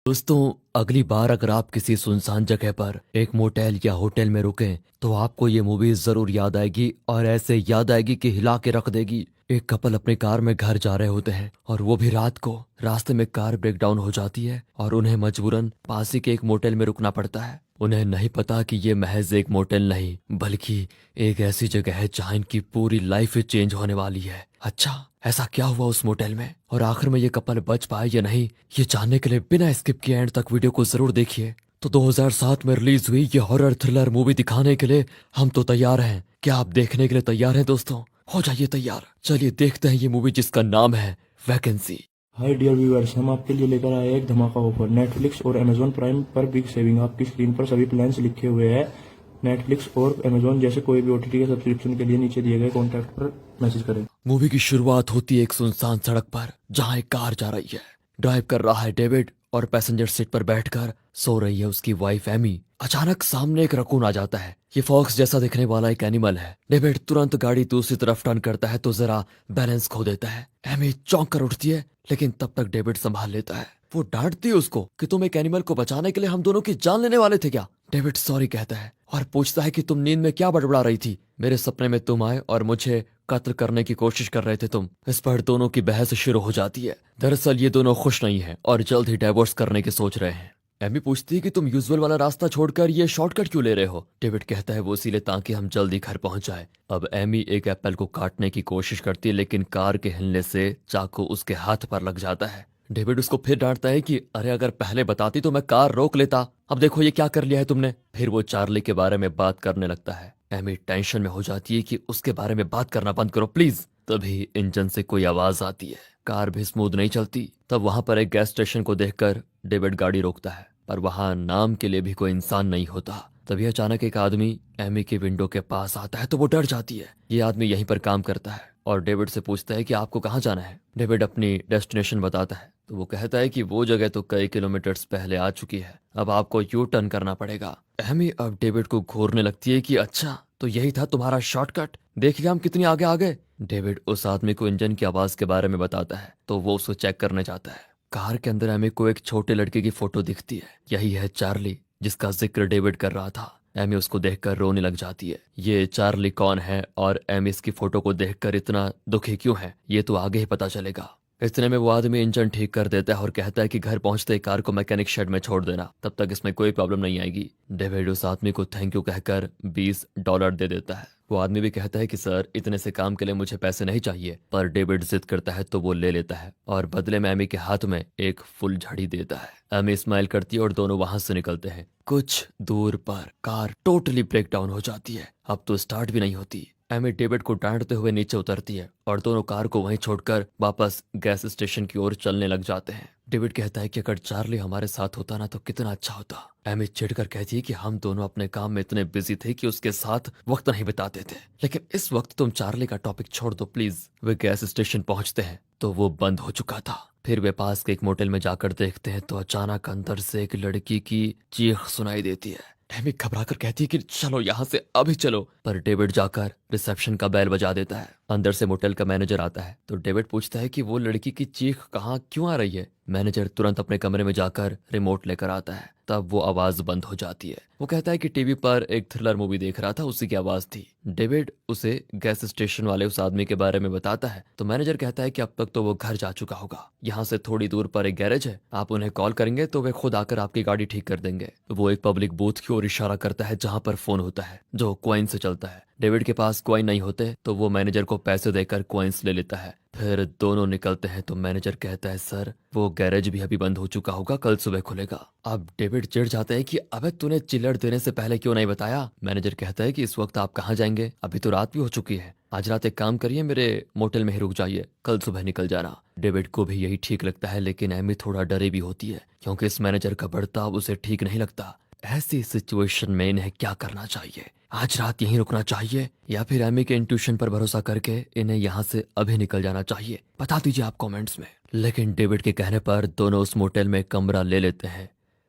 दोस्तों, अगली बार अगर आप किसी सुनसान जगह पर एक मोटेल या होटल में रुकें तो आपको ये मूवी जरूर याद आएगी और ऐसे याद आएगी कि हिला के रख देगी। एक कपल अपनी कार में घर जा रहे होते हैं और वो भी रात को। रास्ते में कार ब्रेक डाउन हो जाती है और उन्हें मजबूरन पास ही के एक मोटेल में रुकना पड़ता है। उन्हें नहीं पता कि ये महज एक मोटेल नहीं बल्कि एक ऐसी जगह है जहाँ इनकी पूरी लाइफ चेंज होने वाली है। अच्छा, ऐसा क्या हुआ उस मोटेल में और आखिर में ये कपल बच पाए या नहीं, ये जानने के लिए बिना स्किप किए एंड तक वीडियो को जरूर देखिए। तो 2007 में रिलीज हुई ये हॉरर थ्रिलर मूवी दिखाने के लिए हम तो तैयार हैं। क्या आप देखने के लिए तैयार हैं दोस्तों? हो जाइए तैयार, चलिए देखते हैं ये मूवी जिसका नाम है वैकेंसी। हाय डियर व्यूअर्स, हम आपके लिए लेकर आए हैं एक धमाका ऑफर। नेटफ्लिक्स और अमेजोन प्राइम पर बिग सेविंग। आपकी स्क्रीन पर सभी प्लान्स लिखे हुए हैं। नेटफ्लिक्स और अमेजोन जैसे कोई भी ओटीटी के सब्सक्रिप्शन के लिए नीचे दिए गए कॉन्टैक्ट पर मैसेज करें। मूवी की शुरुआत होती है एक सुनसान सड़क पर जहां एक कार जा रही है। ड्राइव कर रहा है डेविड और पैसेंजर सीट पर बैठकर सो रही है उसकी वाइफ एमी। अचानक सामने एक रकून आ जाता है। ये फॉक्स जैसा दिखने वाला एक एनिमल है। डेविड तुरंत गाड़ी दूसरी तरफ टर्न करता है तो जरा बैलेंस खो देता है। एमी चौंक कर उठती है लेकिन तब तक डेविड संभाल लेता है। वो डांटती है उसको कि तुम एक एनिमल को बचाने के लिए हम दोनों की जान लेने वाले थे क्या। डेविड सॉरी कहता है और पूछता है कि तुम नींद में क्या बड़बड़ा रही थी। मेरे सपने में तुम आए और मुझे कत्ल करने की कोशिश कर रहे थे तुम। इस पर दोनों की बहस शुरू हो जाती है। दरअसल ये दोनों खुश नहीं हैं और जल्द ही डाइवोर्स करने की सोच रहे हैं। एमी पूछती है कि तुम यूजुअल वाला रास्ता छोड़कर ये शॉर्टकट क्यों ले रहे हो। डेविड कहता है वो इसीलिए ताकि हम जल्दी घर पहुंच जाए। अब एमी एक एप्पल को काटने की कोशिश करती है लेकिन कार के हिलने से चाकू उसके हाथ पर लग जाता है। डेविड उसको फिर डांटता है कि अरे अगर पहले बताती तो मैं कार रोक लेता। अब देखो ये क्या कर लिया है तुमने। फिर वो चार्ली के बारे में बात करने लगता है। एमी टेंशन में हो जाती है कि उसके बारे में बात करना बंद करो प्लीज। तभी इंजन से कोई आवाज आती है। कार भी स्मूथ नहीं चलती। तब वहां पर एक गैस स्टेशन को देखकर डेविड गाड़ी रोकता है पर वहां नाम के लिए भी कोई इंसान नहीं होता। तभी अचानक एक आदमी एमी के विंडो के पास आता है तो वो डर जाती है। ये आदमी यहीं पर काम करता है और डेविड से पूछता है कि आपको कहाँ जाना है। डेविड अपनी डेस्टिनेशन बताता है तो वो कहता है कि वो जगह तो कई किलोमीटर्स पहले आ चुकी है, अब आपको यू टर्न करना पड़ेगा। एमी अब डेविड को घूरने लगती है कि अच्छा तो यही था तुम्हारा शॉर्टकट, देखिए हम कितनी आगे आ गए। डेविड उस आदमी को इंजन की आवाज के बारे में बताता है तो वो उसको चेक करने जाता है। कार के अंदर एमी को एक छोटे लड़के की फोटो दिखती है। यही है चार्ली जिसका जिक्र डेविड कर रहा था। एमी उसको देखकर रोने लग जाती है। ये चार्ली कौन है और एमी इसकी फोटो को देखकर इतना दुखी क्यों है ये तो आगे ही पता चलेगा। इतने में वो आदमी इंजन ठीक कर देता है और कहता है कि घर पहुंचते ही कार को मैकेनिक शेड में छोड़ देना, तब तक इसमें कोई प्रॉब्लम नहीं आएगी। डेविड उस आदमी को थैंक यू कहकर $20 दे देता है। वो आदमी भी कहता है कि सर इतने से काम के लिए मुझे पैसे नहीं चाहिए, पर डेविड जिद करता है तो वो ले लेता है और बदले में एमी के हाथ में एक फुल झड़ी देता है। एमी स्माइल करती है और दोनों वहां से निकलते हैं। कुछ दूर पर कार टोटली ब्रेक डाउन हो जाती है। अब तो स्टार्ट भी नहीं होती। एमी डेविड को डांटते हुए नीचे उतरती है और दोनों कार को वहीं छोड़कर वापस गैस स्टेशन की ओर चलने लग जाते हैं। डेविड कहता है कि अगर चार्ली हमारे साथ होता ना तो कितना अच्छा होता। एमी चिढ़कर कहती है कि हम दोनों अपने काम में इतने बिजी थे कि उसके साथ वक्त नहीं बिताते थे, लेकिन इस वक्त तुम चार्ली का टॉपिक छोड़ दो प्लीज। वे गैस स्टेशन पहुंचते हैं तो वो बंद हो चुका था। फिर वे पास के एक मोटेल में जाकर देखते हैं तो अचानक अंदर से एक लड़की की चीख सुनाई देती है। एमी घबराकर कहती है कि चलो यहाँ से अभी चलो, पर डेविड जाकर रिसेप्शन का बेल बजा देता है। अंदर से मोटेल का मैनेजर आता है तो डेविड पूछता है कि वो लड़की की चीख कहाँ क्यों आ रही है। मैनेजर तुरंत अपने कमरे में जाकर रिमोट लेकर आता है। तब वो आवाज बंद हो जाती है। वो कहता है कि टीवी पर एक थ्रिलर मूवी देख रहा था, उसी की आवाज थी। डेविड उसे गैस स्टेशन वाले उस आदमी के बारे में बताता है तो मैनेजर कहता है कि अब तक तो वो घर जा चुका होगा। यहाँ से थोड़ी दूर पर एक गैरेज है, आप उन्हें कॉल करेंगे तो वे खुद आकर आपकी गाड़ी ठीक कर देंगे। वो एक पब्लिक बूथ की ओर इशारा करता है जहाँ पर फोन होता है जो कॉइन से चलता है। डेविड के पास कॉइन नहीं होते तो वो मैनेजर को पैसे देकर कॉइन्स ले लेता है। फिर दोनों निकलते हैं तो मैनेजर कहता है सर वो गैरेज भी अभी बंद हो चुका होगा, कल सुबह खुलेगा। अब डेविड चिढ़ जाता है कि अबे तूने चिल्लड़ देने से पहले क्यों नहीं बताया। मैनेजर कहता है कि इस वक्त आप कहाँ जाएंगे, अभी तो रात भी हो चुकी है। आज रात एक काम करिए, मेरे मोटेल में ही रुक जाइए, कल सुबह निकल जाना। डेविड को भी यही ठीक लगता है लेकिन एमी थोड़ा डरी भी होती है क्योंकि इस मैनेजर का बर्ताव उसे ठीक नहीं लगता। ऐसी सिचुएशन में इन्हें क्या करना चाहिए, आज रात यहीं रुकना चाहिए या फिर एमी के इंट्यूशन पर भरोसा करके इन्हें यहाँ से अभी निकल जाना चाहिए, बता दीजिए आप कमेंट्स में। लेकिन डेविड के कहने पर दोनों उस मोटेल में कमरा ले लेते हैं।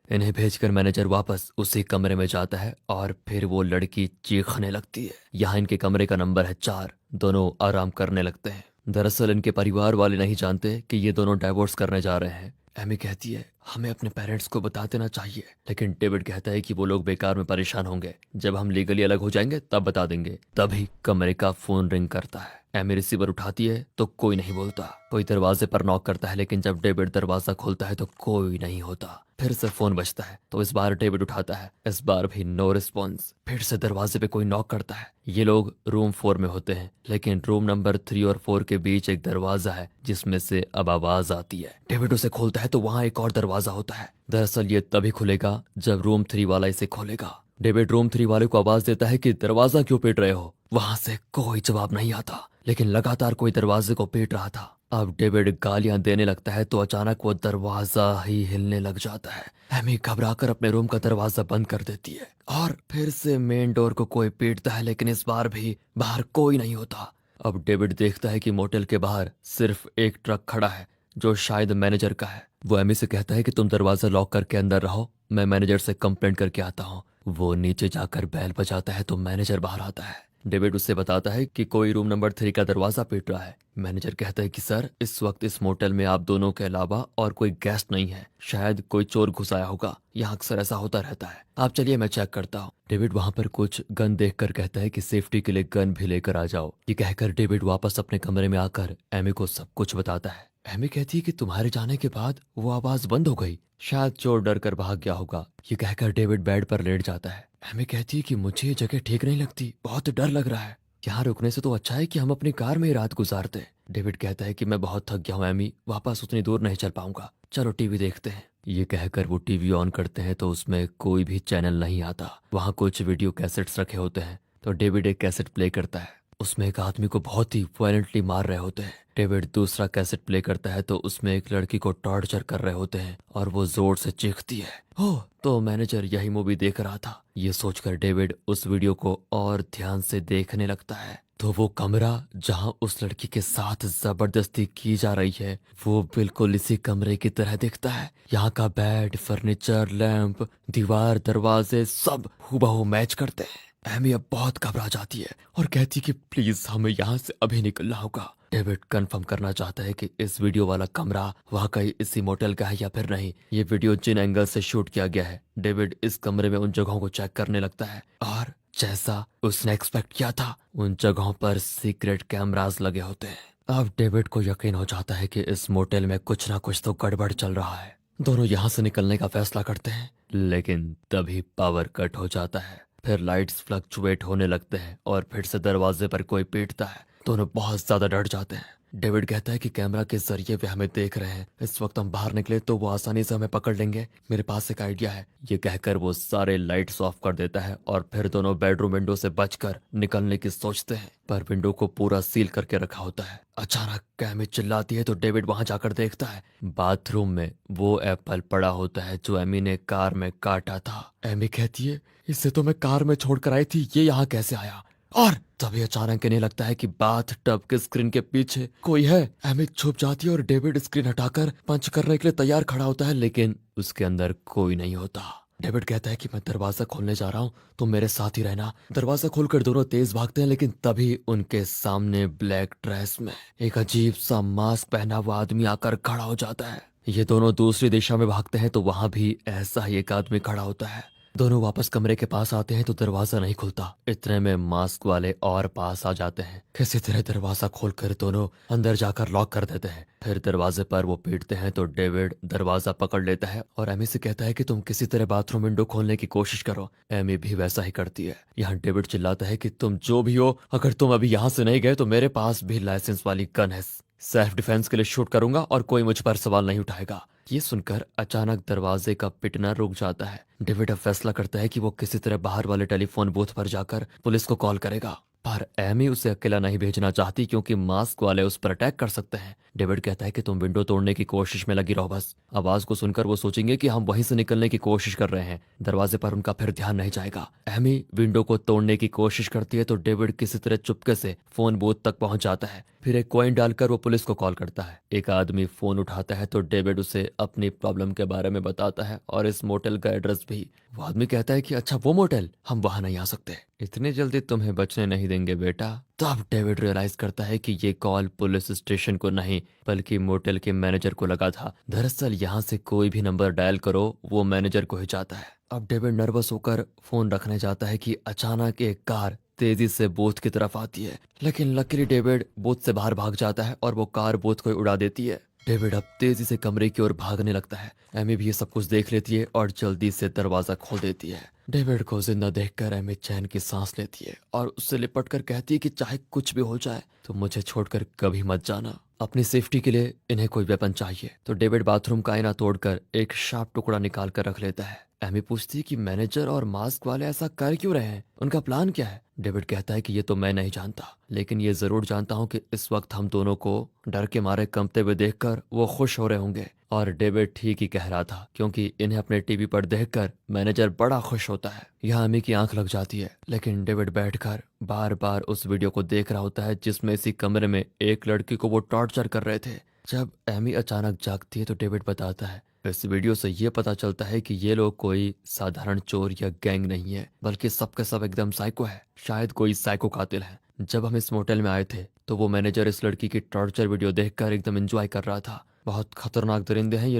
इन्हें भेजकर मैनेजर वापस उसी कमरे में जाता है और फिर वो लड़की चीखने लगती है। यहाँ इनके कमरे का नंबर है 4। दोनों आराम करने लगते हैं। दरअसल इनके परिवार वाले नहीं जानते कि ये दोनों डाइवोर्स करने जा रहे हैं। एमी कहती है हमें अपने पेरेंट्स को बता देना चाहिए, लेकिन डेविड कहता है कि वो लोग बेकार में परेशान होंगे, जब हम लीगली अलग हो जाएंगे तब बता देंगे। तभी कमरे का फोन रिंग करता है। एमी रिसीवर उठाती है तो कोई नहीं बोलता। कोई दरवाजे पर नॉक करता है, लेकिन जब डेविड दरवाजा खोलता है तो कोई नहीं होता। फिर से फोन बजता है तो इस बार डेविड उठाता है, इस बार भी नो रिस्पॉन्स। फिर से दरवाजे पे कोई नॉक करता है। ये लोग रूम 4 में होते हैं, लेकिन रूम नंबर 3 और 4 के बीच एक दरवाजा है जिसमें से अब आवाज आती है। डेविड उसे खोलता है तो वहाँ एक और दरवाजा होता है। दरअसल ये तभी खुलेगा जब रूम 3 वाला इसे खोलेगा। डेविड रूम 3 वाले को आवाज देता है कि दरवाजा क्यों पीट रहे हो। वहां से कोई जवाब नहीं आता, लेकिन लगातार कोई दरवाजे को पीट रहा था। अब डेविड गालियां देने लगता है तो अचानक वो दरवाजा ही हिलने लग जाता है। एमी घबराकर अपने रूम का दरवाजा बंद कर देती है और फिर से मेन डोर को कोई पीटता है, लेकिन इस बार भी बाहर कोई नहीं होता। अब डेविड देखता है कि मोटेल के बाहर सिर्फ एक ट्रक खड़ा है जो शायद मैनेजर का है। वो एमी से कहता है कि तुम दरवाजा लॉक करके अंदर रहो, मैं मैनेजर से कंप्लेंट करके आता हूँ। वो नीचे जाकर बैल बजाता है तो मैनेजर बाहर आता है। डेविड उससे बताता है कि कोई रूम नंबर 3 का दरवाजा पीट रहा है। मैनेजर कहता है कि सर, इस वक्त इस मोटेल में आप दोनों के अलावा और कोई गेस्ट नहीं है, शायद कोई चोर घुस आया होगा, यहाँ अक्सर ऐसा होता रहता है, आप चलिए मैं चेक करता हूँ। डेविड वहां पर कुछ गन देखकर कहता है कि सेफ्टी के लिए गन भी लेकर आ जाओ। ये कहकर डेविड वापस अपने कमरे में आकर एमी को सब कुछ बताता है। एमी कहती है कि तुम्हारे जाने के बाद वो आवाज बंद हो गई, शायद चोर डर कर भाग गया होगा। ये कहकर डेविड बेड पर लेट जाता है। एमी कहती है कि मुझे ये जगह ठीक नहीं लगती, बहुत डर लग रहा है, यहाँ रुकने से तो अच्छा है कि हम अपनी कार में ही रात गुजारते। डेविड कहता है कि मैं बहुत थक गया हूँ एमी, वापस उतनी दूर नहीं चल पाऊंगा, चलो टीवी देखते हैं। ये कहकर वो टीवी ऑन करते हैं तो उसमें कोई भी चैनल नहीं आता। वहाँ कुछ वीडियो कैसेट्स रखे होते हैं तो डेविड एक कैसेट प्ले करता है, उसमें एक आदमी को बहुत ही वायलेंटली मार रहे होते हैं। डेविड दूसरा कैसेट प्ले करता है तो उसमें एक लड़की को टॉर्चर कर रहे होते हैं और वो जोर से चीखती है। ओह, तो मैनेजर यही मूवी देख रहा था। ये सोचकर डेविड उस वीडियो को और ध्यान से देखने लगता है तो वो कमरा जहां उस लड़की के साथ जबरदस्ती की जा रही है वो बिल्कुल इसी कमरे की तरह दिखता है। यहाँ का बेड, फर्नीचर, लैंप, दीवार, दरवाजे सब हूबहू मैच करते हैं। एमी अब बहुत घबरा जाती है और कहती कि प्लीज हमें यहाँ से अभी निकलना होगा। डेविड कंफर्म करना चाहता है कि इस वीडियो वाला कमरा वाकई इसी मोटेल का है या फिर नहीं। ये वीडियो जिन एंगल से शूट किया गया है, डेविड इस कमरे में उन जगहों को चेक करने लगता है और जैसा उसने एक्सपेक्ट किया था उन जगहों पर सीक्रेट कैमरास लगे होते हैं। अब डेविड को यकीन हो जाता है कि इस मोटेल में कुछ ना कुछ तो गड़बड़ चल रहा है। दोनों यहाँ से निकलने का फैसला करते हैं, लेकिन तभी पावर कट हो जाता है। फिर लाइट्स फ्लक्चुएट होने लगते हैं और फिर से दरवाजे पर कोई पीटता है। दोनों बहुत ज्यादा डर जाते हैं। डेविड कहता है कि कैमरा के जरिए वे हमें देख रहे हैं, इस वक्त हम बाहर निकले तो वो आसानी से हमें पकड़ लेंगे, मेरे पास एक आइडिया है। ये कहकर वो सारे लाइट्स ऑफ कर देता है और फिर दोनों बेडरूम विंडो से बचकर निकलने की सोचते हैं, पर विंडो को पूरा सील करके रखा होता है। अचानक कैमी चिल्लाती है तो डेविड वहां जाकर देखता है। बाथरूम में वो एप्पल पड़ा होता है जो एमी ने कार में काटा था। एमी कहती है इसे तो मैं कार में छोड़कर आई थी, ये यहाँ कैसे आया। और तभी अचानक इन्हें लगता है कि बाथ टब के स्क्रीन के पीछे कोई है। एमी छुप जाती है और डेविड स्क्रीन हटाकर पंच करने के लिए तैयार खड़ा होता है, लेकिन उसके अंदर कोई नहीं होता। डेविड कहता है कि मैं दरवाजा खोलने जा रहा हूँ, तुम मेरे साथ ही रहना। दरवाजा खोलकर दोनों तेज भागते हैं, लेकिन तभी उनके सामने ब्लैक ड्रेस में एक अजीब सा मास्क पहना हुआ आदमी आकर खड़ा हो जाता है। ये दोनों दूसरी दिशा में भागते हैं तो वहां भी ऐसा ही एक आदमी खड़ा होता है। दोनों वापस कमरे के पास आते हैं तो दरवाजा नहीं खुलता। इतने में मास्क वाले और पास आ जाते हैं। किसी तरह दरवाजा खोलकर दोनों अंदर जाकर लॉक कर देते हैं। फिर दरवाजे पर वो पीटते हैं तो डेविड दरवाजा पकड़ लेता है और एमी से कहता है कि तुम किसी तरह बाथरूम विंडो खोलने की कोशिश करो। एमी भी वैसा ही करती है। यहाँ डेविड चिल्लाता है कि तुम जो भी हो, अगर तुम अभी यहाँ से नहीं गए तो मेरे पास भी लाइसेंस वाली गन है, सेल्फ डिफेंस के लिए शूट करूंगा और कोई मुझ पर सवाल नहीं उठाएगा। ये सुनकर अचानक दरवाजे का पिटना रुक जाता है। डेविड अब फैसला करता है कि वो किसी तरह बाहर वाले टेलीफोन बूथ पर जाकर पुलिस को कॉल करेगा, पर एमी उसे अकेला नहीं भेजना चाहती क्योंकि मास्क वाले उस पर अटैक कर सकते हैं। डेविड कहता है कि तुम विंडो तोड़ने की कोशिश में लगी रहो बस। आवाज को सुनकर वो सोचेंगे कि हम वहीं से निकलने की कोशिश कर रहे हैं। दरवाजे पर उनका फिर ध्यान नहीं जाएगा। एमी विंडो को तोड़ने की कोशिश करती है तो डेविड किसी तरह चुपके से फोन बूथ तक पहुंच जाता है। फिर एक कॉइन डालकर वो पुलिस को कॉल करता है। एक आदमी फोन उठाता है तो डेविड उसे अपनी प्रॉब्लम के बारे में बताता है और इस मोटेल का एड्रेस भी। वो आदमी कहता है कि अच्छा वो मोटेल, हम वहां नहीं आ सकते, इतनी जल्दी तुम्हें बचने नहीं देंगे बेटा। तब डेविड रियलाइज करता है कि ये कॉल पुलिस स्टेशन को नहीं बल्कि मोटेल के मैनेजर को लगा था। दरअसल यहाँ से कोई भी नंबर डायल करो वो मैनेजर को ही जाता है। अब डेविड नर्वस होकर फोन रखने जाता है कि अचानक एक कार तेजी से बोथ की तरफ आती है, लेकिन लकीली डेविड बोथ से बाहर भाग जाता है और वो कार बोथ को उड़ा देती है। डेविड अब तेजी से कमरे की ओर भागने लगता है। एमी भी ये सब कुछ देख लेती है और जल्दी से दरवाजा खोल देती है। डेविड को जिंदा देखकर एमी चैन की सांस लेती है और उससे लिपट कर कहती है कि चाहे कुछ भी हो जाए तो मुझे छोड़कर कभी मत जाना। अपनी सेफ्टी के लिए इन्हें कोई वेपन चाहिए तो डेविड बाथरूम का आईना तोड़कर एक शार्प टुकड़ा निकाल कर रख लेता है। एमी पूछती है कि मैनेजर और मास्क वाले ऐसा कर क्यों रहे हैं, उनका प्लान क्या है। डेविड कहता है कि ये तो मैं नहीं जानता, लेकिन ये जरूर जानता हूँ कि इस वक्त हम दोनों को डर के मारे कंपते हुए देखकर वो खुश हो रहे होंगे। और डेविड ठीक ही कह रहा था, क्योंकि इन्हें अपने टीवी पर देखकर मैनेजर बड़ा खुश होता है। यहाँ एमी की आंख लग जाती है, लेकिन डेविड बैठकर बार बार उस वीडियो को देख रहा होता है जिसमें इसी कमरे में एक लड़की को वो टॉर्चर कर रहे थे। जब एमी अचानक जागती है तो डेविड बताता है इस वीडियो से ये पता चलता है कि ये लोग कोई साधारण चोर या गैंग नहीं है, बल्कि सबके सब एकदम साइको है, शायद कोई साइको कातिल है। जब हम इस मोटेल में आए थे तो वो मैनेजर इस लड़की की टॉर्चर वीडियो देखकर एकदम एंजॉय कर रहा था। बहुत खतरनाक दरिंदे हैं ये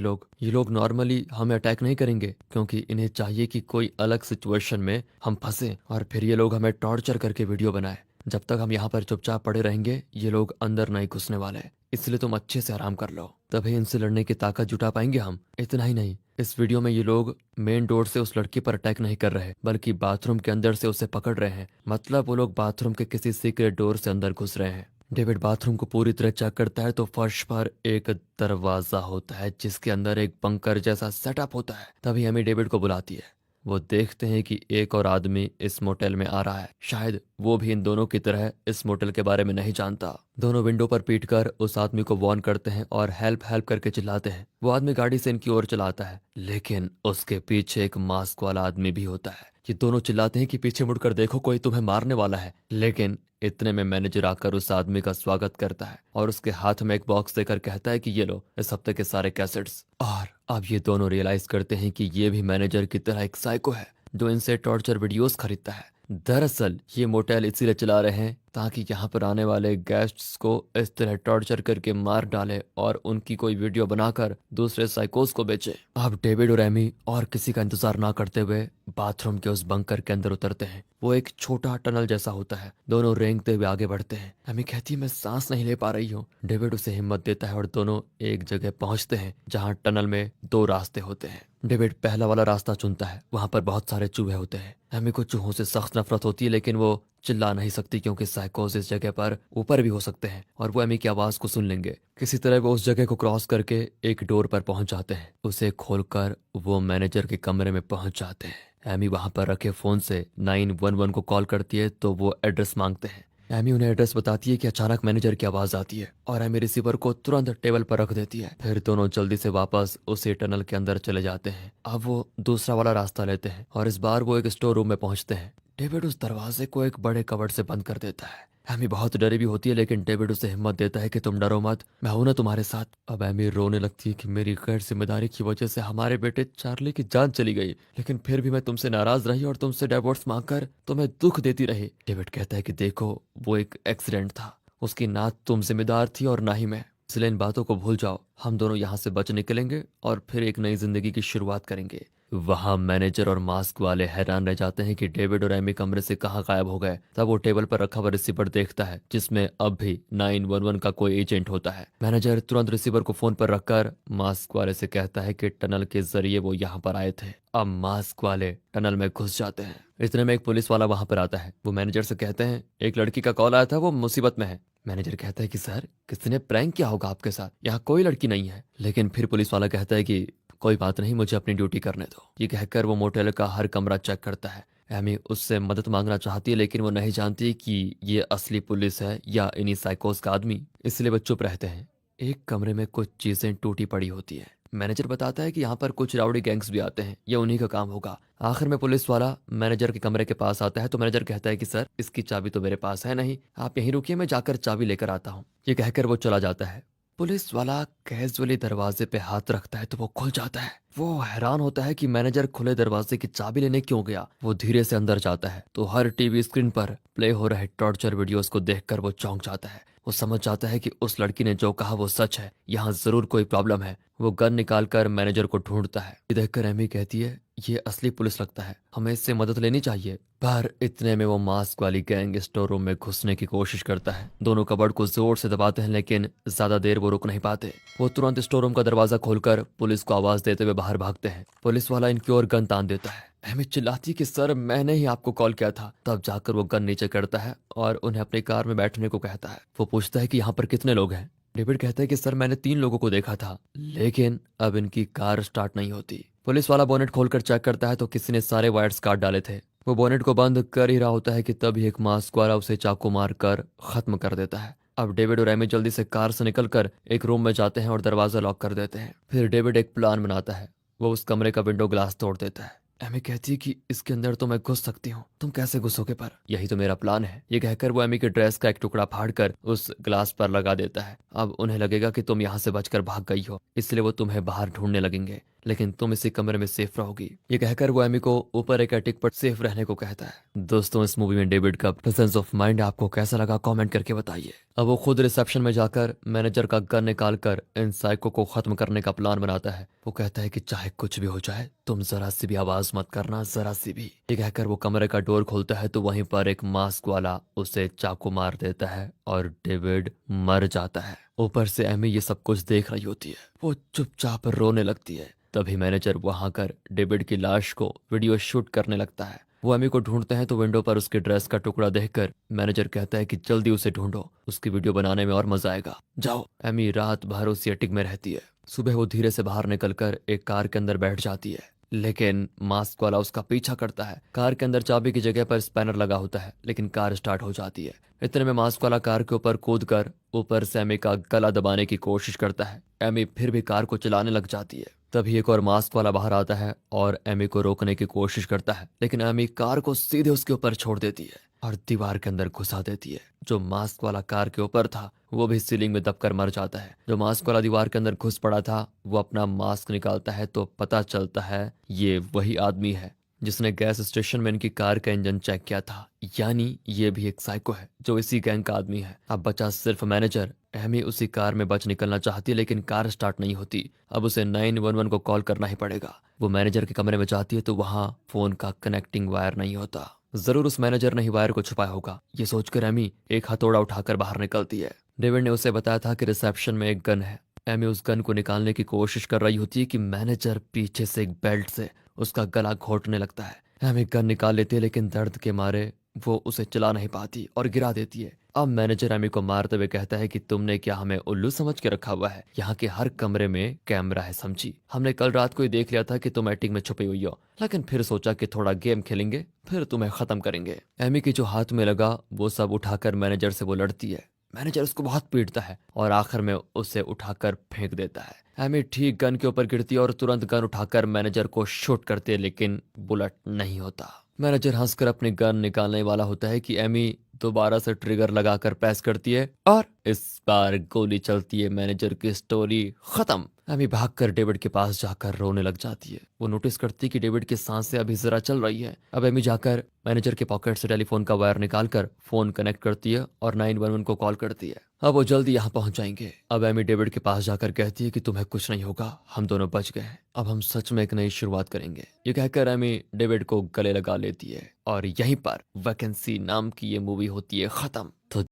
लोग नॉर्मली हमें अटैक नहीं करेंगे, क्योंकि इन्हें चाहिए कि कोई अलग सिचुएशन में हम फंसे और फिर ये लोग हमें टॉर्चर करके वीडियो बनाए। जब तक हम यहाँ पर चुपचाप पड़े रहेंगे ये लोग अंदर नहीं घुसने वाले, इसलिए तुम अच्छे से आराम कर लो, तभी इनसे लड़ने की ताकत जुटा पाएंगे हम। इतना ही नहीं, इस वीडियो में ये लोग मेन डोर से उस लड़की पर अटैक नहीं कर रहे बल्कि बाथरूम के अंदर से उसे पकड़ रहे हैं, मतलब वो लोग बाथरूम के किसी सीक्रेट डोर से अंदर घुस रहे हैं। डेविड बाथरूम को पूरी तरह चेक करता है तो फर्श पर एक दरवाजा होता है जिसके अंदर एक बंकर जैसा सेटअप होता है। तभी एमी डेविड को बुलाती है। वो देखते हैं कि एक और आदमी इस मोटेल में आ रहा है, शायद वो भी इन दोनों की तरह इस मोटेल के बारे में नहीं जानता। दोनों विंडो पर पीटकर उस आदमी को वार्न करते हैं और हेल्प हेल्प करके चिल्लाते हैं। वो आदमी गाड़ी से इनकी ओर चलाता है, लेकिन उसके पीछे एक मास्क वाला आदमी भी होता है। ये दोनों चिल्लाते हैं कि पीछे मुड़कर देखो, कोई तुम्हें मारने वाला है। लेकिन इतने में मैनेजर आकर उस आदमी का स्वागत करता है और उसके हाथ में एक बॉक्स देकर कहता है कि ये लो इस हफ्ते के सारे कैसेट्स। और अब ये दोनों रियलाइज करते हैं कि ये भी मैनेजर की तरह एक साइको है जो इनसे टॉर्चर वीडियोस खरीदता है। दरअसल ये मोटेल इसीलिए चला रहे हैं ताकि यहाँ पर आने वाले गेस्ट्स को इस तरह टॉर्चर करके मार डाले और उनकी कोई वीडियो बनाकर दूसरे साइकोस को बेचे। अब डेविड और एमी और किसी का इंतजार ना करते हुए बाथरूम के उस बंकर के अंदर उतरते हैं। वो एक छोटा टनल जैसा होता है। दोनों रेंगते हुए आगे बढ़ते हैं। एमी कहती है मैं सांस नहीं ले पा रही हूँ। डेविड उसे हिम्मत देता है और दोनों एक जगह पहुंचते हैं जहाँ टनल में दो रास्ते होते हैं। डेविड पहला वाला रास्ता चुनता है, वहां पर बहुत सारे चूहे होते हैं। एमी को चूहों से सख्त नफरत होती है, लेकिन वो चिल्ला नहीं सकती क्योंकि साइकोस इस जगह पर ऊपर भी हो सकते हैं और वो एमी की आवाज को सुन लेंगे। किसी तरह वो उस जगह को क्रॉस करके एक डोर पर पहुंच जाते हैं। उसे खोलकर वो मैनेजर के कमरे में पहुंच जाते हैं। एमी वहां पर रखे फोन से 911 को कॉल करती है तो वो एड्रेस मांगते हैं। एमी उन्हें एड्रेस बताती है कि अचानक मैनेजर की आवाज आती है और एमी रिसीवर को तुरंत टेबल पर रख देती है। फिर दोनों जल्दी से वापस उसी टनल के अंदर चले जाते हैं। अब वो दूसरा वाला रास्ता लेते हैं और इस बार वो एक स्टोर रूम में पहुंचते हैं। डेविड उस दरवाजे को एक बड़े कवर्ड से बंद कर देता है। एमी बहुत डरी भी होती है, लेकिन डेविड उसे हिम्मत देता है कि तुम डरो मत, मैं हूं ना तुम्हारे साथ। अब एमी रोने लगती है कि मेरी गैर जिम्मेदारी की वजह से हमारे बेटे चार्ली की जान चली गई, लेकिन फिर भी मैं तुमसे नाराज रही और तुमसे डिवोर्स मांगकर तुम्हें दुख देती रही। डेविड कहता है कि देखो वो एक एक्सीडेंट था, उसकी ना तुम जिम्मेदार थी और ना ही मैं, इसलिए इन बातों को भूल जाओ। हम दोनों यहाँ से बच निकलेंगे और फिर एक नई जिंदगी की शुरुआत करेंगे। वहां मैनेजर और मास्क वाले हैरान रह जाते हैं कि डेविड और एमी कमरे से कहाँ गायब हो गए। तब वो टेबल पर रखा हुआ रिसीवर देखता है जिसमें अब भी 911 का कोई एजेंट होता है। मैनेजर तुरंत रिसीवर को फोन पर रखकर मास्क वाले से कहता है कि टनल के जरिए वो यहाँ पर आए थे। अब मास्क वाले टनल में घुस जाते हैं। इतने में एक पुलिस वाला वहां पर आता है। वो मैनेजर से कहते हैं एक लड़की का कॉल आया था, वो मुसीबत में है। मैनेजर कहता है कि सर किसी ने प्रैंक किया होगा आपके साथ, यहाँ कोई लड़की नहीं है। लेकिन फिर पुलिस वाला कहता है कि कोई बात नहीं, मुझे अपनी ड्यूटी करने दो। ये कहकर वो मोटेल का हर कमरा चेक करता है। एमी उससे मदद मांगना चाहती है, लेकिन वो नहीं जानती कि ये असली पुलिस है या इन्हीं साइकोस का आदमी, इसलिए वो चुप रहते हैं। एक कमरे में कुछ चीजें टूटी पड़ी होती है। मैनेजर बताता है कि यहाँ पर कुछ राउडी गैंग्स भी आते हैं, ये उन्हीं का काम होगा। आखिर में पुलिस वाला मैनेजर के कमरे के पास आता है तो मैनेजर कहता है कि सर, इसकी चाबी तो मेरे पास है नहीं, आप यहीं रुकिए, मैं जाकर चाबी लेकर आता हूँ। ये कहकर वो चला जाता है। पुलिस वाला कैजुअली दरवाजे पे हाथ रखता है तो वो खुल जाता है। वो हैरान होता है कि मैनेजर खुले दरवाजे की चाबी लेने क्यों गया। वो धीरे से अंदर जाता है तो हर टीवी स्क्रीन पर प्ले हो रहे टॉर्चर वीडियोस को देखकर वो चौंक जाता है। वो समझ जाता है कि उस लड़की ने जो कहा वो सच है, यहाँ जरूर कोई प्रॉब्लम है। वो गन निकालकर मैनेजर को ढूंढता है। ये देखकर एमी कहती है, ये असली पुलिस लगता है, हमें इससे मदद लेनी चाहिए। पर इतने में वो मास्क वाली गैंग स्टोर रूम में घुसने की कोशिश करता है। दोनों कबर्ड को जोर से दबाते हैं लेकिन ज्यादा देर वो रुक नहीं पाते। वो तुरंत स्टोर रूम का दरवाजा खोलकर पुलिस को आवाज देते हुए बाहर भागते हैं। पुलिस वाला इनकी ओर गन तान देता है। एमी चिल्लाती कि सर, मैंने ही आपको कॉल किया था। तब जाकर वो गन नीचे करता है और उन्हें अपनी कार में बैठने को कहता है। वो पूछता है कि यहाँ पर कितने लोग हैं। डेविड कहता है कि सर, मैंने 3 लोगों को देखा था, लेकिन अब इनकी कार स्टार्ट नहीं होती। पुलिस वाला बोनेट खोलकर चेक करता है तो किसी ने सारे वायर्स काट डाले थे। वो बोनेट को बंद कर ही रहा होता है कि तभी एक मास्क वाला उसे चाकू मारकर खत्म कर देता है। अब डेविड और एमी जल्दी से कार से निकलकर एक रूम में जाते हैं और दरवाजा लॉक कर देते हैं। फिर डेविड एक प्लान बनाता है। वो उस कमरे का विंडो ग्लास तोड़ देता है। एमी कहती है कि इसके अंदर तो मैं घुस सकती हूँ, तुम कैसे घुसोगे? पर यही तो मेरा प्लान है। ये कहकर वो एमी के ड्रेस का एक टुकड़ा फाड़कर उस ग्लास पर लगा देता है। अब उन्हें लगेगा कि तुम यहाँ से बचकर भाग गई हो, इसलिए वो तुम्हें बाहर ढूंढने लगेंगे, लेकिन तुम इसी कमरे में सेफ रहोगी। ये कहकर वो एमी को ऊपर एक एटिक पर सेफ रहने को कहता है। दोस्तों, इस मूवी में डेविड का प्रेजेंस ऑफ माइंड आपको कैसा लगा, कमेंट करके बताइए। अब वो खुद रिसेप्शन में जाकर मैनेजर का गन निकालकर इन साइको को खत्म करने का प्लान बनाता है। वो कहता है कि चाहे कुछ भी हो जाए, तुम जरा सी भी आवाज मत करना, जरा सी भी। ये कहकर वो कमरे का डोर खोलता है तो वहीं पर एक मास्क वाला उसे चाकू मार देता है और डेविड मर जाता है। ऊपर से एमी ये सब कुछ देख रही होती है। वो चुपचाप रोने लगती है। तभी मैनेजर वहां कर डेविड की लाश को वीडियो शूट करने लगता है। वो एमी को ढूंढते हैं तो विंडो पर उसके ड्रेस का टुकड़ा देखकर मैनेजर कहता है कि जल्दी उसे ढूंढो, उसकी वीडियो बनाने में और मजा आएगा, जाओ। एमी रात भर उसी एटिक में रहती है। सुबह वो धीरे से बाहर निकलकर एक कार के अंदर बैठ जाती है, लेकिन मास्क वाला उसका पीछा करता है। कार के अंदर चाबी की जगह पर स्पैनर लगा होता है, लेकिन कार स्टार्ट हो जाती है। इतने में मास्क वाला कार के ऊपर कूदकर ऊपर से एमी का गला दबाने की कोशिश करता है। एमी फिर भी कार को चलाने लग जाती है। तभी एक और मास्क वाला बाहर आता है और एमी को रोकने की कोशिश करता है, लेकिन एमी कार को सीधे उसके ऊपर छोड़ देती है और दीवार के अंदर घुसा देती है। जो मास्क वाला कार के ऊपर था वो भी सीलिंग में दबकर मर जाता है। जो मास्क वाला दीवार के अंदर घुस पड़ा था वो अपना मास्क निकालता है तो पता चलता है ये वही आदमी है जिसने गैस स्टेशन में इनकी कार का इंजन चेक किया था। यानी ये भी एक साइको है जो इसी गैंग का आदमी है। अब बचा सिर्फ मैनेजर। एमी उसी कार में बच निकलना चाहती है लेकिन कार स्टार्ट नहीं होती। अब उसे 911 को कॉल करना ही पड़ेगा। वो मैनेजर के कमरे में जाती है तो वहां फोन का कनेक्टिंग वायर नहीं होता। जरूर उस मैनेजर ने ही वायर को छुपाया होगा। ये सोचकर एमी एक हथौड़ा उठाकर बाहर निकलती है। डेविड ने उसे बताया था कि रिसेप्शन में एक गन है। एमी उस गन को निकालने की कोशिश कर रही होती है कि मैनेजर पीछे से एक बेल्ट से उसका गला घोंटने लगता है। एमी गन निकाल लेती है लेकिन दर्द के मारे वो उसे चला नहीं पाती और गिरा देती है। अब मैनेजर एमी को मारते हुए कहता है कि तुमने क्या हमें उल्लू समझ के रखा हुआ है? यहाँ के हर कमरे में कैमरा है, समझी? हमने कल रात को ही देख लिया था कि तुम एटिक में छुपी हुई हो, लेकिन फिर सोचा कि थोड़ा गेम खेलेंगे, फिर तुम्हें खत्म करेंगे। एमी की जो हाथ में लगा वो सब उठाकर मैनेजर से वो लड़ती है। मैनेजर उसको बहुत पीटता है और आखिर में उसे उठाकर फेंक देता है। एमी ठीक गन के ऊपर गिरती है और तुरंत गन उठाकर मैनेजर को शूट करती है, लेकिन बुलेट नहीं होता। मैनेजर हंसकर अपनी गन निकालने वाला होता है कि एमी दोबारा से ट्रिगर लगाकर प्रेस करती है और इस बार गोली चलती है। मैनेजर की स्टोरी खत्म। एमी भागकर डेविड के पास जाकर रोने लग जाती है। वो नोटिस करती है कि डेविड की सांसें अभी जरा चल रही है। अब एमी जाकर मैनेजर के पॉकेट से टेलीफोन का वायर निकालकर फोन कनेक्ट करती है और 911 को कॉल करती है। अब वो जल्दी यहाँ पहुंच जाएंगे। अब एमी डेविड के पास जाकर कहती है कि तुम्हें कुछ नहीं होगा, हम दोनों बच गए हैं, अब हम सच में एक नई शुरुआत करेंगे। ये कहकर एमी डेविड को गले लगा लेती है और यहीं पर वैकेंसी नाम की ये मूवी होती है खत्म। तो